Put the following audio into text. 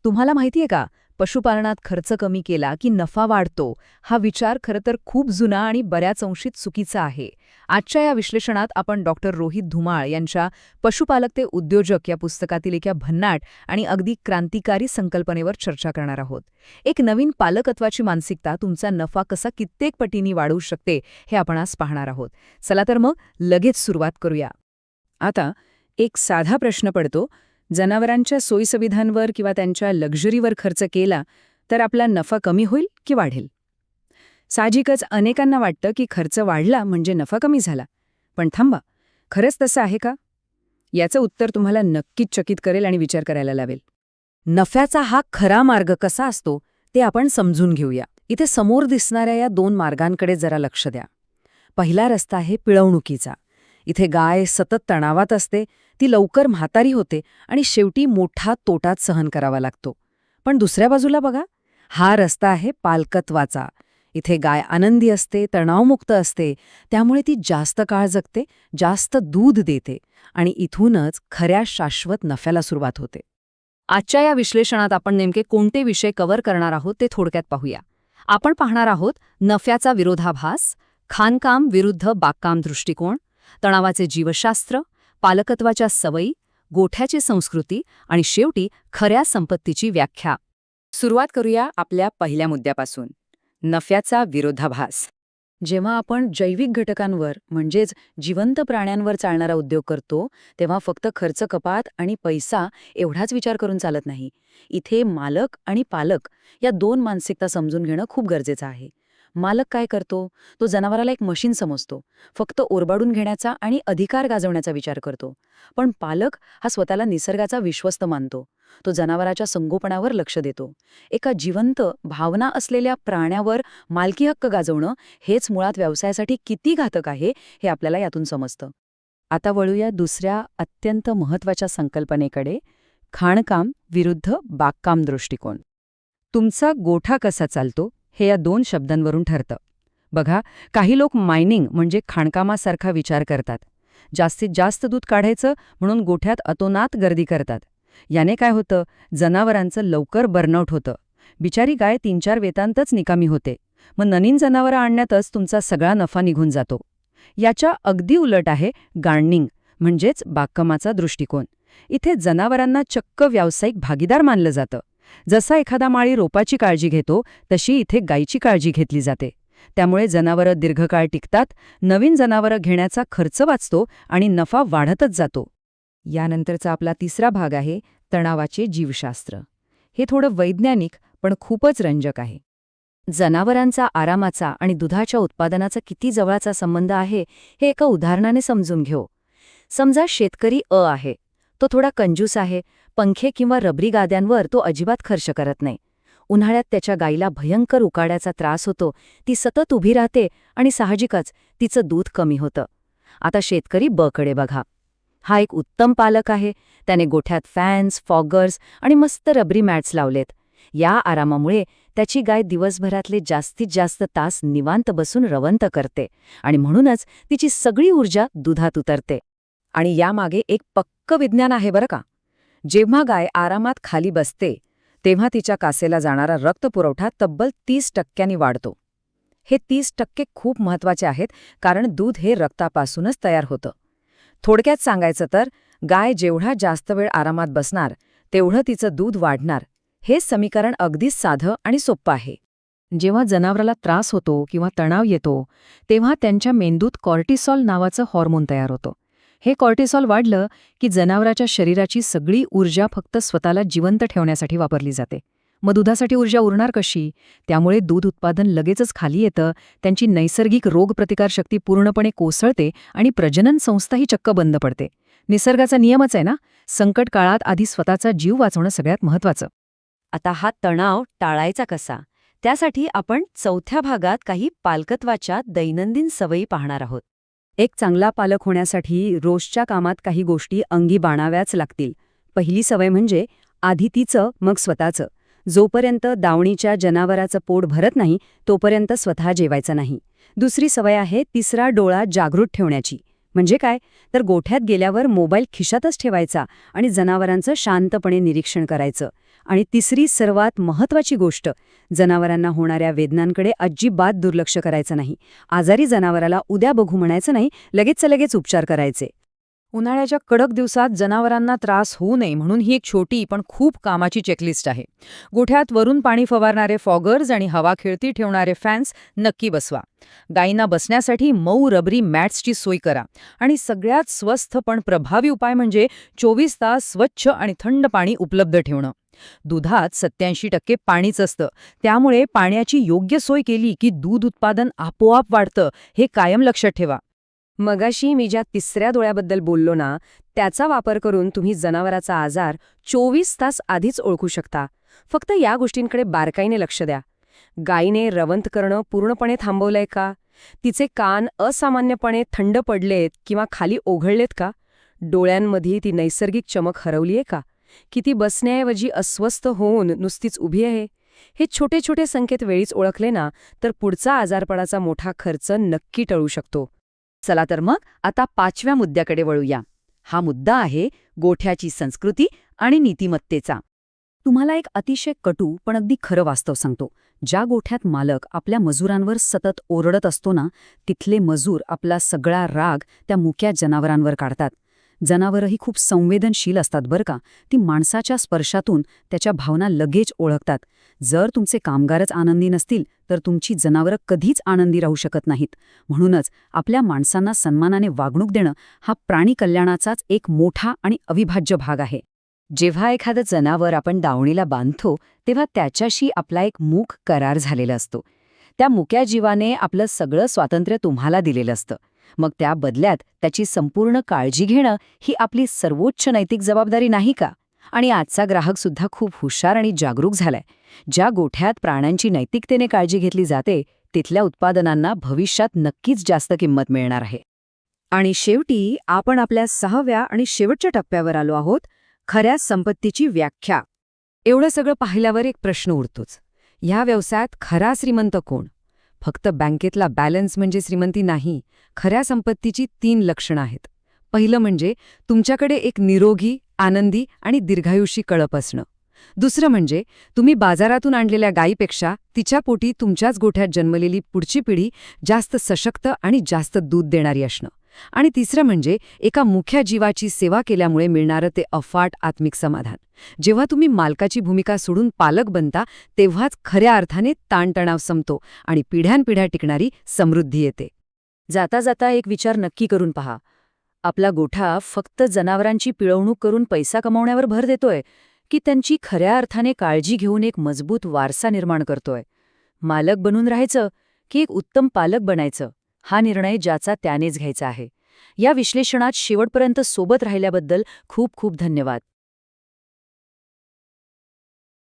तुम्हाला माहितीये का, पशुपालनात खर्च कमी केला की नफा वाढतो, हा विचार खरं तर खूप जुना आणि बऱ्याच अंशीत चुकीचा आहे. आजच्या या विश्लेषणात आपण डॉक्टर रोहित धुमाळ यांच्या पशुपालक ते उद्योजक या पुस्तकातील एका भन्नाट आणि अगदी क्रांतिकारी संकल्पनेवर चर्चा करणार आहोत. एक नवीन पालकत्वाची मानसिकता तुमचा नफा कसा कित्येक पटींनी वाढवू शकते हे आपण आज पाहणार आहोत. चला तर मग लगेच सुरुवात करूया. आता एक साधा प्रश्न पडतो, जनावरांच्या सोयीसुविधांवर किंवा त्यांच्या लक्झरीवर खर्च केला तर आपला नफा कमी होईल की वाढेल? साहजिकच अनेकांना वाटतं की खर्च वाढला म्हणजे नफा कमी झाला. पण थांबा, खरंच तसं आहे का? याचं उत्तर तुम्हाला नक्कीच चकित करेल आणि विचार करायला लावेल. नफ्याचा हा खरा मार्ग कसा असतो ते आपण समजून घेऊया. इथे समोर दिसणाऱ्या या 2 मार्गांकडे जरा लक्ष द्या. पहिला रस्ता आहे पिळवणुकीचा. इथे गाय सतत तणावात असते, ती लवकर म्हातारी होते आणि शेवटी मोठा तोटाच सहन करावा लागतो. पण दुसऱ्या बाजूला बघा, हा रस्ता आहे पालकत्वाचा. इथे गाय आनंदी असते, तणावमुक्त असते, त्यामुळे ती जास्त काळ जगते, जास्त दूध देते आणि इथूनच खऱ्या शाश्वत नफ्याला सुरुवात होते. आजच्या या विश्लेषणात आपण नेमके कोणते विषय कव्हर करणार आहोत ते थोडक्यात पाहूया. आपण पाहणार आहोत नफ्याचा विरोधाभास, खाणकाम विरुद्ध बागकाम दृष्टिकोन, तणावाचे जीवशास्त्र, पालकत्वाच्या सवयी, गोठ्याची संस्कृती आणि शेवटी खऱ्या संपत्तीची व्याख्या. सुरुवात करूया आपल्या पहिल्या मुद्द्यापासून, नफ्याचा विरोधाभास. जेव्हा आपण जैविक घटकांवर म्हणजेच जिवंत प्राण्यांवर चालणारा उद्योग करतो, तेव्हा फक्त खर्च कपात आणि पैसा एवढाच विचार करून चालत नाही. इथे मालक आणि पालक या 2 मानसिकता समजून घेणं खूप गरजेचं आहे. मालक काय करतो? तो जनावराला एक मशीन समजतो, फक्त ओरबाडून घेण्याचा आणि अधिकार गाजवण्याचा विचार करतो. पण पालक हा स्वतःला निसर्गाचा विश्वस्त मानतो. तो जनावराच्या संगोपनावर लक्ष देतो. एका जिवंत, भावना असलेल्या प्राण्यावर मालकी हक्क गाजवणं हेच मुळात व्यवसायासाठी किती घातक आहे हे आपल्याला यातून समजतं. आता वळूया दुसऱ्या अत्यंत महत्त्वाच्या संकल्पनेकडे, खाणकाम विरुद्ध बागकाम दृष्टिकोन. तुमचा गोठा कसा चालतो हे या 2 शब्दांवरून ठरतं. बघा, काही लोक मायनिंग म्हणजे खाणकामासारखा विचार करतात. जास्तीत जास्त दूध काढायचं म्हणून गोठ्यात अतोनात गर्दी करतात. याने काय होतं? जनावरांचं लवकर बर्नआउट होतं. बिचारी गाय 3-4 वेतांतच निकामी होते. मग नवीन जनावरं आणण्यातच तुमचा सगळा नफा निघून जातो. याच्या अगदी उलट आहे गार्डनिंग म्हणजेच बागकामाचा दृष्टिकोन. इथे जनावरांना चक्क व्यावसायिक भागीदार मानलं जातं. जसा एखादा माळी रोपाची काळजी घेतो, तशी इथे गायीची काळजी घेतली जाते. त्यामुळे जनावरं दीर्घकाळ टिकतात, नवीन जनावरं घेण्याचा खर्च वाचतो आणि नफा वाढतच जातो. यानंतरचा आपला तिसरा भाग आहे तणावाचे जीवशास्त्र. हे थोडं वैज्ञानिक पण खूपच रंजक आहे. जनावरांचा आरामाचा आणि दुधाच्या उत्पादनाचा किती जवळचा संबंध आहे हे एका उदाहरणाने समजून घेऊ. समजा शेतकरी आहे. तो थोडा कंजूस आहे. पंखे किंवा रबरी गाद्यांवर तो अजिबात खर्च करत नाही. उन्हाळ्यात त्याच्या गाईला भयंकर उकाड्याचा त्रास होतो. ती सतत उभी राहते आणि साहजिकच तिचं दूध कमी होतं. आता शेतकरी कडे बघा. हा एक उत्तम पालक आहे. त्याने गोठ्यात फॅन्स, फॉगर्स आणि मस्त रबरी मॅट्स लावलेत. या आरामामुळे त्याची गाय दिवसभरातले जास्तीत जास्त तास निवांत बसून रवंत करते आणि म्हणूनच तिची सगळी ऊर्जा दुधात उतरते. आणि यामागे एक पक्क विज्ञान आहे बरं का. जेव्हा गाय आरामात खाली बसते तेव्हा तिच्या कासेला जाणारा रक्तपुरवठा तब्बल 30% वाढतो. हे 30% खूप महत्त्वाचे आहेत, कारण दूध हे रक्तापासूनच तयार होतं. थोडक्यात सांगायचं तर गाय जेवढा जास्त वेळ आरामात बसणार तेवढं तिचं दूध वाढणार. हे समीकरण अगदीच साधं आणि सोपं आहे. जेव्हा जनावराला त्रास होतो किंवा तणाव येतो तेव्हा त्यांच्या मेंदूत कॉर्टिसॉल नावाचं हॉर्मोन तयार होतं. हे कॉर्टिसॉल वाढलं की जनावराच्या शरीराची सगळी ऊर्जा फक्त स्वतःला जिवंत ठेवण्यासाठी वापरली जाते. मग दुधासाठी ऊर्जा उरणार कशी? त्यामुळे दूध उत्पादन लगेचच खाली येतं, त्यांची नैसर्गिक रोगप्रतिकारशक्ती पूर्णपणे कोसळते आणि प्रजनन संस्थाही चक्क बंद पडते. निसर्गाचा नियमच आहे ना, संकट काळात आधी स्वतःचा जीव वाचवणं सगळ्यात महत्त्वाचं. आता हा तणाव टाळायचा कसा? त्यासाठी आपण चौथ्या भागात काही पालकत्वाच्या दैनंदिन सवयी पाहणार आहोत. एक चांगला पालक होण्यासाठी रोजच्या कामात काही गोष्टी अंगी बाणाव्याच लागतील. पहिली सवय म्हणजे आधी तिचं मग स्वतःचं. जोपर्यंत दावणीच्या जनावराचं पोट भरत नाही तोपर्यंत स्वतः जेवायचं नाही. दुसरी सवय आहे तिसरा डोळा जागृत ठेवण्याची. म्हणजे काय? तर गोठ्यात गेल्यावर मोबाईल खिशातच ठेवायचा आणि जनावरांचं शांतपणे निरीक्षण करायचं. आणि तिसरी सर्वात महत्त्वाची गोष्ट, जनावरांना होणाऱ्या वेदनांकडे अजिबात दुर्लक्ष करायचं नाही. आजारी जनावराला उद्या बघू म्हणायचं नाही, लगेचच्या लगेच उपचार करायचे. उन्हाळ्याच्या कडक दिवसात जनावरांना त्रास होऊ नये म्हणून ही एक छोटी पण खूप कामाची चेकलिस्ट आहे. गोठ्यात वरून पाणी फवारणारे फॉगर्स आणि हवा खेळती ठेवणारे फॅन्स नक्की बसवा. गायींना बसण्यासाठी मऊ रबरी मॅट्सची सोय करा. आणि सगळ्यात स्वस्थ पण प्रभावी उपाय म्हणजे 24 तास स्वच्छ आणि थंड पाणी उपलब्ध ठेवणं. दुधात 87% पाणीच असतं, त्यामुळे पाण्याची योग्य सोय केली की दूध उत्पादन आपोआप वाढतं, हे कायम लक्षात ठेवा. मगाशी मी ज्या तिसऱ्या डोळ्याबद्दल बोललो ना, त्याचा वापर करून तुम्ही जनावराचा आजार 24 तास आधीच ओळखू शकता. फक्त या गोष्टींकडे बारकाईने लक्ष द्या. गायीने रवंथ करणं पूर्णपणे थांबवलंय का? तिचे कान असामान्यपणे थंड पडलेत किंवा खाली ओघळलेत का? डोळ्यांमध्ये ती नैसर्गिक चमक हरवलीये का? की ती बसण्याऐवजी अस्वस्थ होऊन नुसतीच उभी आहे? हे छोटे छोटे संकेत वेळीच ओळखले ना, तर पुढचा आजारपणाचा मोठा खर्च नक्की टळू शकतो. चला तर मग आता 5व्या मुद्द्याकडे वळूया. हा मुद्दा आहे गोठ्याची संस्कृती आणि नीतिमत्तेचा. तुम्हाला एक अतिशय कटू पण अगदी खरं वास्तव सांगतो. ज्या गोठ्यात मालक आपल्या मजुरांवर सतत ओरडत असतो ना, तिथले मजूर आपला सगळा राग त्या मुक्या जनावरांवर काढतात. जनावरंही खूप संवेदनशील असतात बरं का. ती माणसाच्या स्पर्शातून त्याच्या भावना लगेच ओळखतात. जर तुमचे कामगारच आनंदी नसतील तर तुमची जनावरं कधीच आनंदी राहू शकत नाहीत. म्हणूनच आपल्या माणसांना सन्मानाने वागणूक देणं हा प्राणी कल्याणाचाच एक मोठा आणि अविभाज्य भाग आहे. जेव्हा एखादं जनावर आपण दावणीला बांधतो तेव्हा त्याच्याशी आपला एक मूक करार झालेला असतो. त्या मुक्या जीवाने आपलं सगळं स्वातंत्र्य तुम्हाला दिलेलं असतं. मग त्या बदल्यात त्याची संपूर्ण काळजी घेणं ही आपली सर्वोच्च नैतिक जबाबदारी नाही का? आणि आजचा ग्राहकसुद्धा खूप हुशार आणि जागरूक झालाय. ज्या गोठ्यात प्राण्यांची नैतिकतेने काळजी घेतली जाते तिथल्या उत्पादनांना भविष्यात नक्कीच जास्त किंमत मिळणार आहे. आणि शेवटी आपण आपल्या 6व्या आणि शेवटच्या टप्प्यावर आलो आहोत, खऱ्या संपत्तीची व्याख्या. एवढं सगळं पाहिल्यावर एक प्रश्न उरतोच. ह्या व्यवसायात खरा श्रीमंत कोण? फक्त बँकेतला बॅलन्स म्हणजे श्रीमंती नाही. खऱ्या संपत्तीची 3 लक्षणं आहेत. पहिलं म्हणजे तुमच्याकडे एक निरोगी, आनंदी आणि दीर्घायुषी कळप असणं. दुसरं म्हणजे तुम्ही बाजारातून आणलेल्या गायीपेक्षा तिच्या पोटी तुमच्याच गोठ्यात जन्मलेली पुढची पिढी जास्त सशक्त आणि जास्त दूध देणारी असणं. आणि तिसरं म्हणजे एका मुख्य जीवाची सेवा केल्यामुळे मिळणारं ते अफाट आत्मिक समाधान. जेव्हा तुम्ही मालकाची भूमिका सोडून पालक बनता तेव्हाच खऱ्या अर्थाने ताणतणाव संपतो आणि पिढ्यानपिढ्या टिकणारी समृद्धी येते. जाता जाता एक विचार नक्की करून पहा. आपला गोठा फक्त जनावरांची पिळवणूक करून पैसा कमावण्यावर भर देतोय की त्यांची खऱ्या अर्थाने काळजी घेऊन एक मजबूत वारसा निर्माण करतोय? मालक बनून राहायचं की एक उत्तम पालक बनायचं, हा निर्णय ज्याचा त्यानेच घ्यायचा आहे. या विश्लेषणात शेवटपर्यंत सोबत राहिल्याबद्दल खूप खूप धन्यवाद.